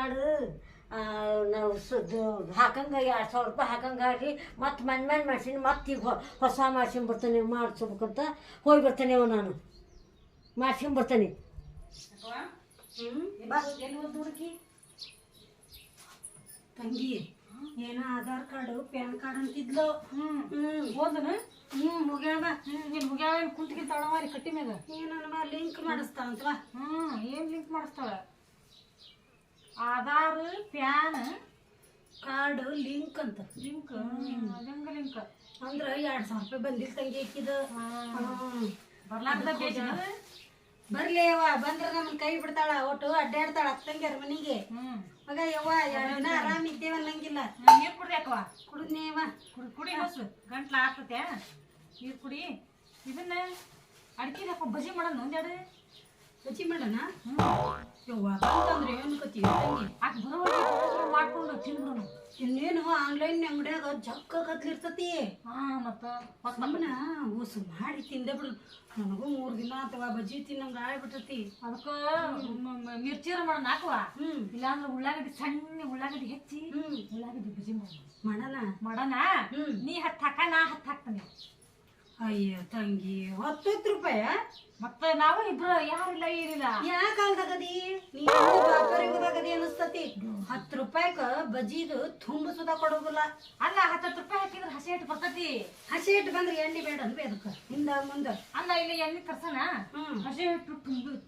Card ನಾವು ಹಾಕಂಗ 2,000 ರೂಪಾಯಿ ಹಾಕಂಗಾರಿ ಮತ್ತೆ ಮನ್ ಮಾಡ್ಸೀನಿ ಮತ್ತೆ ಈಗ ಹೊಸ ಮಾಡ್ಸ್ಕೊಂಬರ್ತಾನೆ ಮಾಡಿಸ್ಬೇಕಂತ ಹೋಗಿ ಬರ್ತಾನೆ ನಾನು ಮಾಡ್ಸ್ಕೊಂಬರ್ತಾನೆ. ತಂಗಿ ಏನೋ ಆಧಾರ್ ಕಾರ್ಡು ಪ್ಯಾನ್ ಕಾರ್ಡ್ ಅಂತಿದ್ಲು. ಹೋದನ ಮುಗ್ಯಾಳ ನೀನ್ ಮುಗ್ಯಾಳ ಕುಂತ್ಗಿಂತ ಮಾರಿ ಕಟ್ಟಿ ಮ್ಯಾಗ ಏನಮ್ಮ ಲಿಂಕ್ ಮಾಡಿಸ್ತಾಳಂತವ. ಏನ್ ಲಿಂಕ್ ಮಾಡಿಸ್ತಾಳ? ಆಧಾರ್ ಪ್ಯಾನ್ ಕಾರ್ಡ್ ಲಿಂಕ್ ಅಂತ. ಲಿಂಕ್ ಅದಂಗ ಲಿಂಕ್ ಅಂದ್ರ 2,000 ರೂಪಾಯಿ ಬಂದಿಲ್ಲ ತಂಗಿ ಆಕಿದ. ಬರ್ಲಾರ್ದ ಬೇಜ ಬರ್ಲಿ ಯವ್ವ, ಬಂದ್ರ ನಮ್ಮನ್ ಕೈ ಬಿಡ್ತಾಳ, ಒಟ್ಟು ಅಡ್ಡಾಡ್ತಾಳ ಅಕ್ಕಂಗ್ಯಾರ ಮನಿಗೆ. ಮಗ ಯವ್ವ 2 ದಿನ ಆರಾಮ್ ಇದ್ದೇವ ಅನ್ನಂಗಿಲ್ಲ. ನೀರ್ ಕುಡ್ದ್ಯಾಕವ? ಕುಡಿದ್ನೇವ. ಕುಡಿ ಬಸ್ ಗಂಟ್ಲ ಆಗ್ತತೆ. ನೀರ್ ಕುಡಿ. ಇದನ್ನ ಅಡಿಕೆ ಹಾಕೋ ಬಜಿ ಮಾಡೋಣ ಒಂದೆರಡು. ಬಜ್ಜಿ ಮಾಡೋಣ ಯವ್ವ ಅಂತಂದ್ರೆ ಏನು ಕತ್ತೀವಿ ತಂಗಿ? ಆಕೆ ಬರೋವರೆಗೆ ಮಾಡ್ಕೊಂಡು ತಿನ್ಬಿಡೋಣ. ಇನ್ನೇನು ಆನ್ಲೈನ್ ಅಂಗಡಿಯಾಗ ಜಕ್ಕ ಕತ್ಲಿರ್ತತಿ. ಮತ್ತ ನಮ್ಮನ ಊಸು ಮಾಡಿ ತಿಂದೆ ಬಿಡು. ನನಗೂ 3 ದಿನ ಅಥವಾ ಬಜ್ಜಿ ತಿನ್ನಂಗ ಆಗ್ಬಿಟ್ಟತಿ. ಅದಕ್ಕ ಮಿರ್ಚಿರ ಮಾಡೋಣ ಹಾಕುವ. ಇಲ್ಲಾಂದ್ರೆ ಉಳ್ಳಾಗಡ್ಡಿ ಸಣ್ಣ ಉಳ್ಳಾಗಡ್ಡಿ ಹೆಚ್ಚಿ ಉಳ್ಳಾಗಡ್ಡಿ ಬಜ್ಜಿ ಮಾಡೋಣ. ನೀ 10 ಹಾಕ, ನಾ 10 ಹಾಕ್ತಾನೆ. ಅಯ್ಯ ತಂಗಿ 10 ರೂಪಾಯ? ಮತ್ತೆ ನಾವು ಇಬ್ರು ಯಾರಿಲ್ಲ ಏನಿಲ್ಲ. ಯಾಕಾಗದಿ ನೀನು ವ್ಯಾಪಾರಿಗದಿ ಅನಿಸ್ತತಿ. 10 ರೂಪಾಯಿಗ ಬಜ್ಜಿದು ತುಂಬ ಸುದ ಕೊಡೋದಿಲ್ಲ. ಅಲ್ಲ 10 ರೂಪಾಯಿ ಹಾಕಿದ್ರೆ ಹಸಿ ಹಿಟ್ಟು ಬರ್ತತಿ. ಹಸಿ ಹಿಟ್ಟು ಬಂದ್ರೆ ಎಣ್ಣೆ ಬೇಡ ಅನ್ಬಿ ಅದಕ್ಕ ಹಿಂದ ಮುಂದ. ಅಲ್ಲ ಇಲ್ಲ ಎಣ್ಣೆ ತರ್ಸಣ. ಹಸಿ ಹಿಟ್ಟು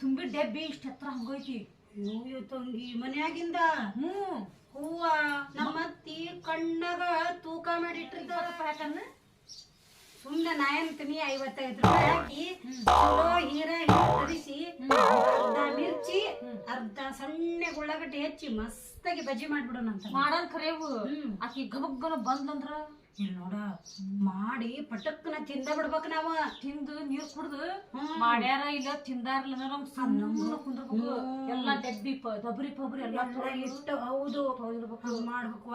ತುಂಬಿ ಡಬ್ಬಿ ಇಷ್ಟ ಹತ್ರ ಹಂಗೋಯ್ತಿ. ಅಯ್ಯೋ ತಂಗಿ ಮನ್ಯಾಗಿಂದ ಹೂವ ನಮ್ಮತ್ತಿ ಕಣ್ಣಾಗ ತೂಕ ಮಾಡಿಟ್ಟಿರ್ತಾರ. ಸುಮ್ಮನೆ ನಾಯಂತೀನಿ 55 ರೂಪಾಯಿ ಹಾಕಿ ಚಲೋ ಹೀರ ತರಿಸಿ ಅರ್ಧ ಮಿರ್ಚಿ ಅರ್ಧ ಸಣ್ಣ ಉಳ್ಳಾಗಡ್ಡಿ ಹೆಚ್ಚಿ ಮಸ್ತಾಗಿ ಬಜ್ಜಿ ಮಾಡ್ಬಿಡೋಣ ಅಂತ ಮಾಡನ್ ಕರೇವು. ಆಕಿ ಗಬಗ್ಗನ ಬಂದಂದ್ರ ಇಲ್ಲಿ ನೋಡ ಮಾಡಿ ಪಟಕ್ಕನ ತಿಂದ ಬಿಡ್ಬೇಕ. ನಾವ ತಿಂದು ನೀರ್ ಕುಡ್ದು ಮಾಡ್ಯಾರ ಇಲ್ಲ ತಿಂದಾರ್ಲ ಸಣ್ಣ ಕುಂದ್ರಬೇಕು. ಎಲ್ಲಾ ಡಬ್ಬಿ ದಬ್ರಿ ಪಬ್ರಿ ಎಲ್ಲಾ ಇಟ್ಟು ಹೌದು ಮಾಡ್ಬೇಕು.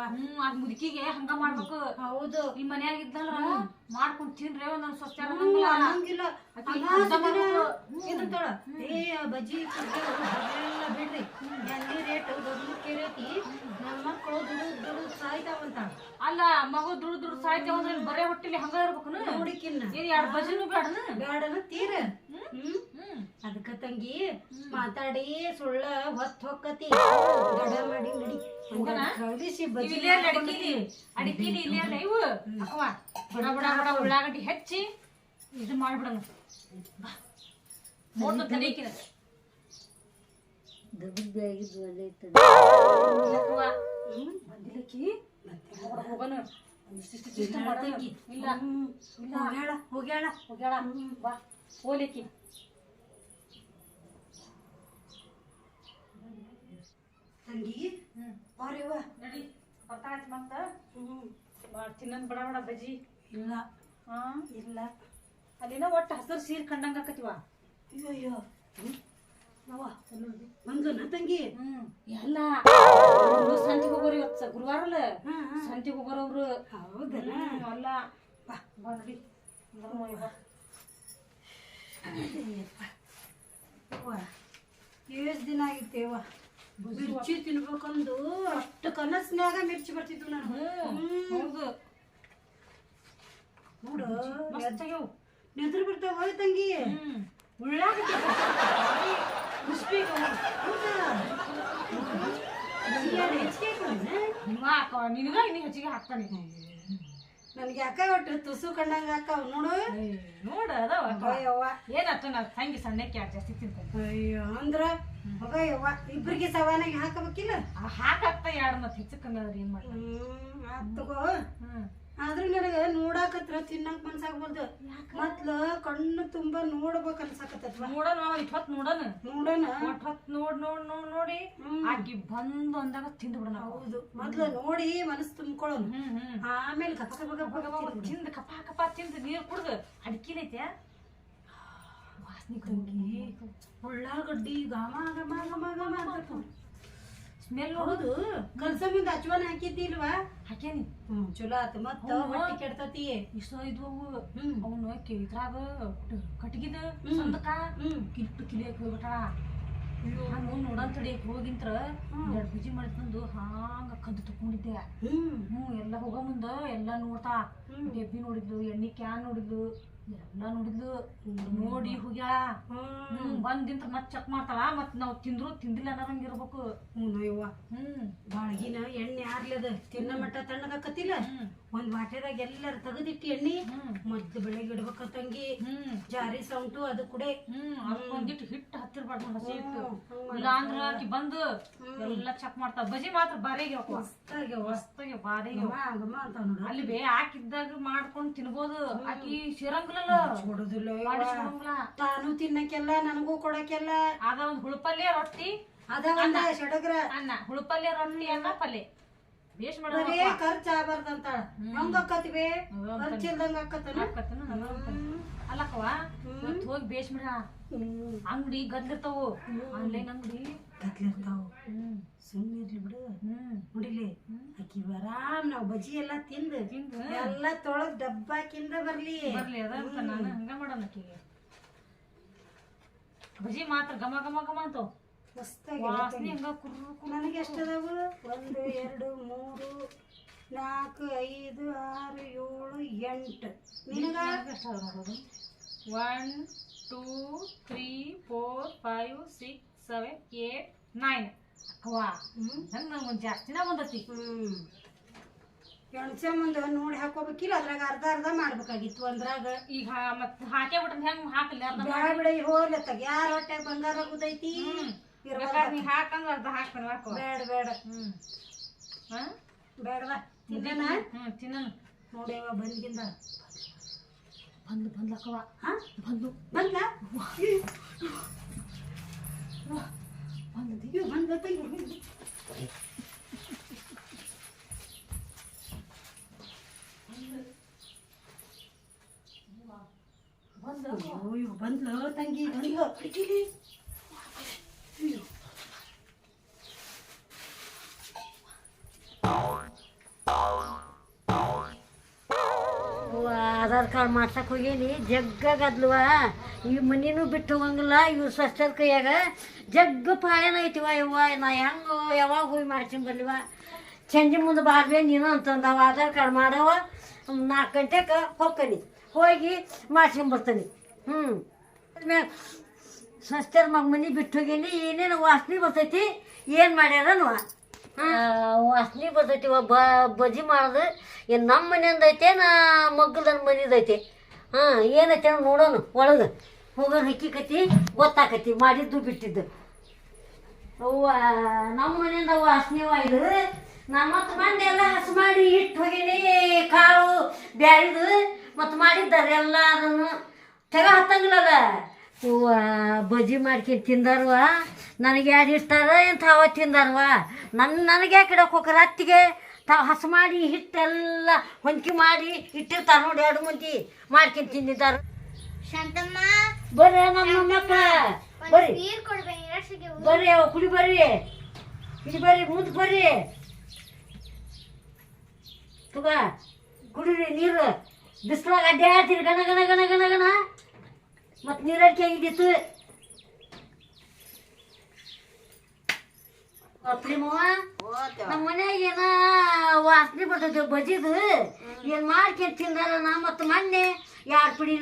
ಅದ್ ಮುದುಕಿಗೆ ಹಂಗ ಮಾಡ್ಬೇಕು. ಹೌದು ಈ ಮನ್ಯಾಗ ಇದ್ದಲ್ರ ಮಾಡ್ಕೊಂಡ್ ತಿನ್ರಿ ಒಂದೊಂದ್ ಸ್ವಚ್ಛ ಅನ್ನಂಗಿಲ್ಲ. ಇದೊಳ ಏ ಬಜ್ಜಿ ಎಲ್ಲ ಬಿಡ್ರಿ ಎಣ್ಣೆ ರೇಟ್ ದೊಡ್ಡಕೇರೈತಿ. ನನ್ನ ಮಕ್ಕಳು ದುಡು ಸಾಯ್ತಾವಂತ. ಅಲ್ಲ ಮಗು ದುಡ್ಡು ಸಾಯ್ತೇವ ಅಂದ್ರೆ ಬರೇ ಹೊಟ್ಟಿಲಿ ಹಂಗ ಇರ್ಬೇಕು. ನೋಡಿಕಿನ್ನ 2 ಬಜ್ಜಿನೂ ಬೇಡನ ತೀರ. ಅದಕ್ಕ ತಂಗಿ ಮಾತಾಡಿ ಸುಳ್ಳ ಹೊತ್ತು ಹೊಕ್ಕತಿ. ಗಡ ಮಾಡಿ ನಡಿ ಕಳಿಸಿ ಬಜ್ಜಿ ಅಡಿಕೆಲಿ ಇಲ್ಲೇ ಇವು ಬಡ ಬಡ ಬಡ ಉಳ್ಳಾಗಡ್ಡಿ ಹೆಚ್ಚಿ ಇದು ಮಾಡ್ಬಿಡೋಣ. ನೋಡ್ದ ತಲೆಕಿನ ಬಂದಿಲಕ್ಕಿ ಹೋಗೋಣ. ಇಲ್ಲ ಹೋಗ್ಯಾಳ ಬಾ ಹೋಲಿಕ್ಕಿ. ತಂಗಿ ಬಾರಿವ ನಡಿ ಬರ್ತಾಯ್ತು. ಮತ್ತ ತಿನ್ನನ್ ಬಡ ಬಡ ಬಜ್ಜಿ ಇಲ್ಲ ಇಲ್ಲ ಅಲ್ಲಿನ ಒಟ್ಟು ಹಸಿರು ಸೀರೆ ಕಂಡಂಗ ಆಕತಿವ. ಅಯ್ಯೋ ಬಂದ್ಲನ ತಂಗಿ? ಎಲ್ಲ ಸಂತಿಗೆ ಹೋಗೋರು ಇವತ್ತು ಗುರುವಾರ ಅಲ್ಲ, ಸಂತಿಗೆ ಹೋಗೋರವ್ರು. ಹೌದಲ್ಲ ಅಲ್ಲ ಬಾ ನಡಿ. ಎಷ್ಟು ದಿನ ಆಗಿತ್ತೇವ ಮಿರ್ಚಿ ತಿನ್ಬೇಕಂದು. ಅಷ್ಟು ಕನಸ್ನ್ಯಾಗ ಮಿರ್ಚಿ ಬರ್ತಿದ್ವು ನಾನು. ಹೌದು ನೋಡು ಮಸ್ತಾಗ್ಯಾವ. ನೆದ್ರು ಬರ್ತಾವ ತಂಗಿ. ಉಳ್ಳಾಗಡ್ಡಿ ನಿನಗ ಇನ್ನು ಹೆಚ್ಚಿಗೆ ಹಾಕ್ತಾನೆ. ನನಗೆ ಯಾಕ ಒಟ್ಟು ತುಸು ಕಂಡಂಗ ಹಾಕಾವ್ ನೋಡು. ನೋಡ ಅದಾವ ಏನಾಯ್ತು ನಾ ತಂಗಿ ಸಣ್ಣಕ್ಕೆ ಯಾಕೆ ಜಾಸ್ತಿ ತಿಂತಾನೆ. ಅಯ್ಯೋ ಅಂದ್ರ ಮಗ ಯವ್ವ ಇಬ್ರಿಗೆ ಸವಾನಾಗಿ ಹಾಕಬೇಕಿಲ್ಲ. ಹಾಕಾಗ್ತಾ 2 ಮತ್ತೆ ಹೆಚ್ಚು ಕಮ್ಮಿ ಆದ್ರೆ ಏನ್ ಮಾಡ್ತಾರೆ. ತಗೋ ಆದ್ರೂ ನನಗ ನೋಡಾಕತ್ರ ತಿನ್ನಕ್ ಮನ್ಸಾಗ್ಬಾರ್ದು. ಮತ್ಲ ಕಣ್ಣು ತುಂಬಾ ನೋಡ್ಬೇಕ ಅನ್ಸಾಕತ್ತತ್ವ. ನೋಡೋಣ ಇಪ್ಪತ್ತು ನೋಡೋಣ ನೋಡಿ ಆಕಿ ಬಂದು ಅಂದಾಗ ತಿಂದು ಬಿಡೋಣ. ಹೌದು ಮೊದ್ಲು ನೋಡಿ ಮನಸ್ಸು ತುಂಬ್ಕೊಳ್ಳೋಣ. ಆಮೇಲೆ ತಿಂದು ಕಪ ತಿಂದು ನೀರು ಕುಡ್ದು ಅಡಿಕೆನೈತೆ ವಾಸನೆ ಉಳ್ಳಾಗಡ್ಡಿ ಘಮ ಘಮ ಘಮ ಘಮ ಅಂತ ಸ್ಮೆಲ್. ಹೌದು ಕಲ್ಸಮಿಂದ ಅಜ್ವಾನ ಹಾಕಿದ್ದಿಲ್ವಾ? ಹಾಕ್ಯಾನಿ. ಚಲೋ ಆತು. ಮತ್ತ ಹೊಟ್ಟಿ ಕೆಡ್ತತಿ. ಇಷ್ಟ ಇದ್ವು ಅವನು. ಇದ್ರಾಗ ಕಟ್ಗಿದ ಸಂದಕ ಕಿಟ್ಟು ಕಿಲಿಯಕ್ ಹೋಗ್ಬಿಟ್ಟಾಳ. ನಾನು ನೋಡಂತ ತಡಿಯಕ್ ಹೋಗಿಂತ್ರ 2 ಬಜಿ ಮಾಡಿದ್ನಂದು ಹಾಂಗ ಕದ್ದು ತಕೊಂಡಿದ್ದೆ. ಎಲ್ಲ ಹೋಗೋ ಮುಂದ ಎಲ್ಲ ನೋಡ್ತಾ ಡೆಬ್ಬಿ ನೋಡಿದ್ಲು, ಎಣ್ಣೆ ಕ್ಯಾನ್ ನೋಡಿದ್ಲು, ಎಲ್ಲ ನೋಡಿದ್ಲು. ನೋಡಿ ಹೋಗ್ಯಾಳ. ಬಂದಿಂತ್ರ ಮತ್ ಚೆಕ್ ಮಾಡ್ತಾಳ. ಮತ್ ನಾವ್ ತಿಂದ್ರು ತಿಂದಿಲ್ಲ ಅನ್ನಂಗ ಇರ್ಬೇಕು. ಯವ್ವ ಬಾಳಗಿನ ಎಣ್ಣೆ ಆರ್ಲದ ತಿನ್ನ ಮಟ್ಟ ತಣ್ಣಗಾಕತಿಲ್ಲ. ಒಂದ್ ವಾಟೆದಾಗ ಎಲ್ಲಾರು ತೆಗೆದಿಟ್ಟು ಎಣ್ಣೆ ಮದ್ದು ಬೆಳಗ್ಗೆ ಇಡ್ಬೇಕ ತಂಗಿ. ಜಾರಿ ಸೌಂಟು ಅದು ಕುಡೆ. ಒಂದಿಟ್ಟು ಹಿಟ್ಟು ಹತ್ತಿರ್ಬಾರ್ದು ಹಸಿ ಹಿಟ್ಟು. ಇಲ್ಲ ಅಂದ್ರ ಆಕಿ ಬಂದು ಎಲ್ಲ ಚೆಕ್ ಮಾಡ್ತಾಳ. ಬಜಿ ಮಾತ್ರ ಬಾರಿಗೆ ಹೊಸ್ತಾಗೆ ಬಾರಿಗೆ ಅಲ್ಲಿ ಬೇ ಹಾಕಿದ್ದಾಗ ಮಾಡ್ಕೊಂಡ್ ತಿನ್ಬೋದು. ಆಕಿ ಸಿರಂಗಿಲ್ಲ ಕೊಡುದಿಲ್ಲ. ತಾನು ತಿನ್ನಕ್ಕೆಲ್ಲ ನನಗೂ ಕೊಡಕ್ಕೆಲ್ಲ. ಅದ ಒಂದ್ ಹುಳುಪಲ್ಯ ರೊಟ್ಟಿ ಅದ ಒಂದ ಸಡಗ್ರ ಅನ್ನ. ಹುಳುಪಲ್ಯ ರೊಟ್ಟಿ ಅನ್ನ ಪಲ್ಯ ಬೇಸ್ ಬರೇ ಖರ್ಚು ಆಗ್ಬಾರ್ದಂತ. ಹಂಗ ಅಕ್ಕತಿವೆ ಖರ್ಚಿಲ್ದಂಗ ಅಕ್ಕತನ ಅಲ್ಲಕ್ಕವ ಹೋಗಿ ಬೇಸ್ ಬಿಡ. ಅಂಗಡಿ ಗದ್ಲಿರ್ತಾವು, ಆನ್ಲೈನ್ ಅಂಗಡಿ ಗದ್ಲಿರ್ತಾವು. ಸುಮ್ಮನೆ ಇರ್ಲಿ ಬಿಡು. ನೋಡಿಲಿ ಆಕಿ ಆರಾಮ್ ನಾವ್ ಬಜಿ ಎಲ್ಲಾ ತಿಂದು ಎಲ್ಲಾ ತೊಳದ್ ಡಬ್ಬಾಕಿಂದ ಬರ್ಲಿ ಅದಂತ ನಾನು ಹಂಗ ಮಾಡೋಣ. ಆಕಿಗೆ ಬಜಿ ಮಾತ್ರ ಘಮ ಘಮ ಘಮ ಅಂತಾವ. ವಾಸನೆ ಹಂಗ ಕುರ್ರು. ನನಗೆ ಎಷ್ಟದಾವು? 1 2 3 4 5 6 7 8. ನಿನಗ 1 2 3 4 5 6 7 8 9. ಅಕ್ಕವಾ ನಂಗೆ ಒಂದ್ ಜಾಸ್ತಿನ ಬಂದತಿ. ಎಣ್ಸೆ ಮುಂದೆ ನೋಡಿ ಹಾಕೋಬೇಕಿಲ್ಲ. ಅದ್ರಾಗ ಅರ್ಧ ಅರ್ಧ ಮಾಡ್ಬೇಕಾಗಿತ್ತು ಒಂದ್ರಾಗ. ಈಗ ಮತ್ ಹಾಕೇ ಬಿಟ್ರ ಹೆಂಗ್ ಹಾಕಲಿ? ಅರ್ಧ ಬಿಡ ಹೋಗ್ಲತ್ತಾಗ ಯಾರ ಹೊಟ್ಟೆ ಬಂಗಾರ ಗುದೈತಿ. ನೀ ಹಾಕಂದ್ರ ಅರ್ಧ ಹಾಕ್ತಾನ. ಹಾಕೋ ಬೇಡ ಬೇಡ ಬೇಡವಾ ತಿನ್ನ. ತಿನ್ನ ನೋಡ್ಯವ ಬಂದ್ಗಿಂದ ಬಂದ್ಲಕ್ಕವ. ಬಂದ್ಲು ಬಂದ್ಲ ಬಂದ್ಲು ತಂಗಿ ಬಂದ್ಲು. ಆಧಾರ್ ಕಾರ್ಡ್ ಮಾಡ್ಸಕ್ ಹೋಗೀನಿ. ಜಗ್ಗದ್ಲವ. ಈ ಮನಿನೂ ಬಿಟ್ಟು ಹೋಗಂಗಿಲ್ಲ. ಇವ್ರು ಸ್ವಸ್ಥರ ಕೈಯಾಗ ಜಗ್ಗ ಪಾಯನ ಐತಿವ. ಯವ್ವ ನಾ ಹೆಂಗ ಯಾವಾಗ ಹೋಗಿ ಮಾಡ್ತೀನಿ ಬರ್ಲಿವ. ಸಂಜೆ ಮುಂದೆ ಬಾರ್ಬೇ ನೀನು ಅಂತಂದವ. ಆಧಾರ್ ಕಾರ್ಡ್ ಮಾಡವ 4 ಗಂಟೆಗೆ ಹೋಗ್ತೀನಿ. ಹೋಗಿ ಮಾಡ್ಸ್ಕೊಂಬರ್ತೀನಿ. ಸ್ವಸ್ಥರ ಮನೆ ಬಿಟ್ಟು ಹೋಗೀನಿ. ಏನೇನು ವಾಸನೆ ಬರ್ತೈತಿ. ಏನು ಮಾಡ್ಯಾರನ್ವ ವಾಸನೆ ಬರ್ತೈತಿ. ಬಜಿ ಮಾಡೋದು ಏನು ನಮ್ಮ ಮನೆಯಿಂದ ಐತೆ ನಾ ಮಗ್ಗಲ್ದನ ಮನೆದೈತೆ. ಏನೈತೆ ನೋಡೋಣ. ಒಳಗೆ ಹೋಗೋಣ ಹಕ್ಕಿಕತಿ ಗೊತ್ತಾಕತಿ ಮಾಡಿದ್ದು ಬಿಟ್ಟಿದ್ದು. ಅವ್ವ ನಮ್ಮ ಮನೆಯಿಂದ ವಾಸನೆವ ಇದು. ನಾ ಮತ್ತು ಮಂದಿ ಎಲ್ಲ ಹಸು ಮಾಡಿ ಇಟ್ಟು ಹೋಗೀನಿ. ಕಾಳು ಬ್ಯಾಳಿದು ಮತ್ತು ಮಾಡಿದ್ದಾರೆ ಎಲ್ಲ. ಅದನ್ನು ತೆಗ ಹತ್ತಂಗಿಲ್ಲಲ್ಲ. ಇವ ಬಜಿ ಮಾಡ್ಕೊಂಡು ತಿಂದಾರವ. ನನಗೆ ಯಾರು ಇರ್ತಾರ ಏನು ತಾವ ತಿಂದಾರವ. ನನಗೆ ಯಾಕೆ ಇಡಕ್ಕೆ ಹೋಗ್ರ ಅತ್ತಿಗೆ ತಾವು ಹಸು ಮಾಡಿ ಹಿಟ್ಟೆಲ್ಲ ಹೊಂದ್ಕಿ ಮಾಡಿ ಇಟ್ಟಿರ್ತಾರೆ ನೋಡಿ. 2 ಮಂದಿ ಮಾಡ್ಕೊಂಡು ತಿಂದಿದ್ದಾರೆ. ಶಾಂತಮ್ಮ ಬರ್ರಿ ನಮ್ಮ ಮಕ್ಕಳ ಬರ್ರಿ ಬರ್ರಿ. ಅವ ಕುಡಿ ಬರ್ರಿ. ಇಲ್ಲಿ ಬರ್ರಿ ಮುಂದೆ ಬರ್ರಿ. ತುಗ ಕುಡಿರಿ ನೀರು. ಬಿಸಿಲಾಗ ಅಡ್ಡಾಡ್ತೀರಿ ಗಣ ಗಣ ಗಣ ಗಣ ಗಣ. ಮತ್ತು ನೀರಡಿಕೆ ಆಗಿದ್ದಿತ್ತು. ನಮ್ಮ ಮನ್ಯಾಗ ಏನ ವಾಸನೆ ಬರ್ತೈತಿ ಬಜಿದು. ಏನು ಮಾಡ್ಕೊಂಡು ತಿಂದಾರ. ನಾ ಮತ್ತು ಮೊನ್ನೆ 2 ಪುಡಿ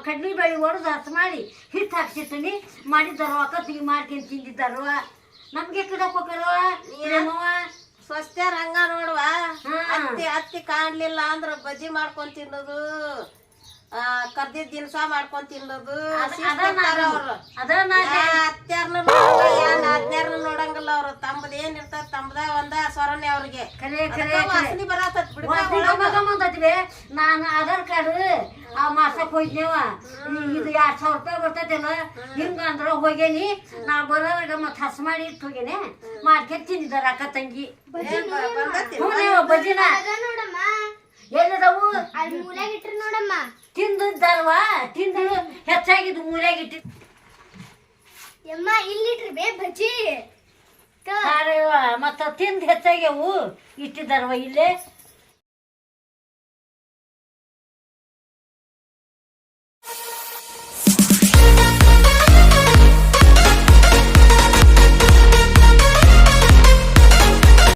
ಕಡ್ಲಿ ಬೇಳೆ ಹೊಡೆದು ಹಸು ಮಾಡಿ ಹಿಟ್ಟು ಹಾಕ್ಸಿರ್ತೀನಿ. ಮಾಡಿದ್ದಾರವ ಕತ್ತಿಗೆ ಮಾಡ್ಕೊಂಡು ತಿಂದಿದ್ದಾರವ. ನಮ್ಗೆ ಕಿಡಕ್ ಹೋಗ್ಯಾರವ. ಏನವ ಸ್ವಸ್ಥ್ಯಾರ ಹಂಗ ನೋಡುವ. ಅತ್ತಿ ಕಾಣ್ಲಿಲ್ಲ ಅಂದ್ರ ಬಜ್ಜಿ ಮಾಡ್ಕೊಂಡ್ ತಿನ್ನೋದು, ಕರ್ದಿದ್ ದಿನಸ ಮಾಡ್ಕೊಂಡ್ ತಿನ್ನೋದು. ಅತ್ಯಾರ್ನ ಅತ್ಯಾರ್ನ ನೋಡಂಗಿಲ್ಲ ಅವ್ರು. ತಮ್ಮದ ಏನ್ ಇರ್ತದ ತಮ್ಮದ ಒಂದ ಸ್ವರನೆ ಅವ್ರಿಗೆ. ವಾಸನಿ ಬರತತ್ ಬಿಡ್ತೀವಿ. ನಾನು ಆಧಾರ್ ಕಾರ್ಡ್ ಮಾಡ್ಸಕ್ ಹೋಯ್ತೇವ. ಇದು 2000 ರೂಪಾಯಿ ಬರ್ತೈತಲ್ಲ. ಹಿಂಗಂದ್ರ ಹೋಗೇನಿ. ನಾ ಬರೋವಾಗ ಮತ್ತೆ ಹಸು ಮಾಡಿ ಇಟ್ಟು ಹೋಗೇನೆ. ಮಾಡ್ಕೊಂಡು ತಿಂದಿದ್ದಾರ ಅಕ್ಕ ತಂಗಿ. ಬಜಿನ ಎಲ್ಲದವು ನೋಡಮ್ಮ ತಿಂದಿದ್ದಾರವ. ತಿಂದು ಹೆಚ್ಚಾಗಿದ್ದು ಮೂಲ್ಯಾಗ ಇಟ್ಟಿ. ಇಲ್ಲಿಟ್ರಿ ಬೇ ಬಜ್ಜಿ ಮತ್ತ ತಿಂದು ಹೆಚ್ಚಾಗ್ಯವು ಇಟ್ಟಿದ್ದಾರವ ಇಲ್ಲೇ.